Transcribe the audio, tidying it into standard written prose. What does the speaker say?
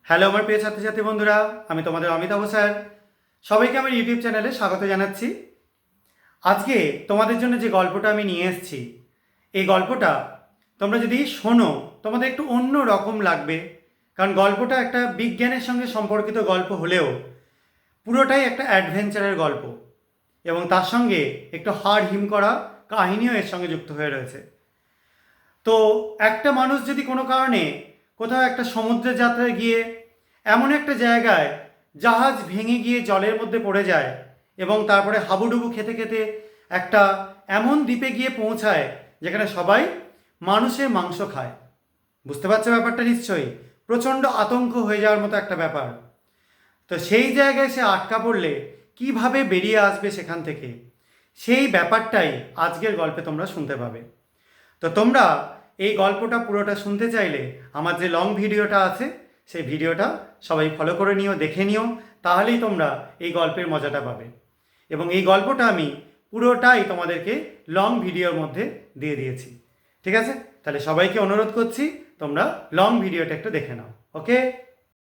Hello আমার প্রিয় ছাত্রছাত্রী বন্ধুরা, আমি তোমাদের অমিতাভ স্যার। সবাইকে আমার ইউটিউব চ্যানেলে স্বাগত জানাচ্ছি। আজকে তোমাদের জন্য যে গল্পটা আমি নিয়ে এসেছি, এই গল্পটা তোমরা যদি শোনো তোমাদের একটু অন্য রকম লাগবে। কারণ গল্পটা একটা বিজ্ঞানের সঙ্গে সম্পর্কিত গল্প হলেও পুরোটাই একটা অ্যাডভেঞ্চারের গল্প, এবং তার সঙ্গে একটু হাড় হিম করা কাহিনীও এর সঙ্গে যুক্ত হয়ে রয়েছে। তো একটা মানুষ যদি কোনো কারণে কোথাও একটা সমুদ্রের যাত্রায় গিয়ে এমন একটা জায়গায় জাহাজ ভেঙে গিয়ে জলের মধ্যে পড়ে যায় এবং তারপরে হাবুডুবু খেতে খেতে একটা এমন দ্বীপে গিয়ে পৌঁছায় যেখানে সবাই মানুষের মাংস খায়। বুঝতে পারছো ব্যাপারটা নিশ্চয়ই? প্রচণ্ড আতঙ্ক হয়ে যাওয়ার মতো একটা ব্যাপার। তো সেই জায়গায় সে আটকা পড়লে কিভাবে বেরিয়ে আসবে সেখান থেকে, সেই ব্যাপারটাই আজকের গল্পে তোমরা শুনতে পাবে। তো তোমরা এই গল্পটা পুরোটা শুনতে চাইলে আমার যে লং ভিডিওটা আছে সেই ভিডিওটা সবাই ফলো করে নিও, দেখে নিও, তাহলেই তোমরা এই গল্পের মজাটা পাবে। এবং এই গল্পটা আমি পুরোটাই তোমাদেরকে লং ভিডিওর মধ্যে দিয়ে দিয়েছি। ঠিক আছে? তাহলে সবাইকে অনুরোধ করছি তোমরা লং ভিডিওটা একটু দেখে নাও। ওকে?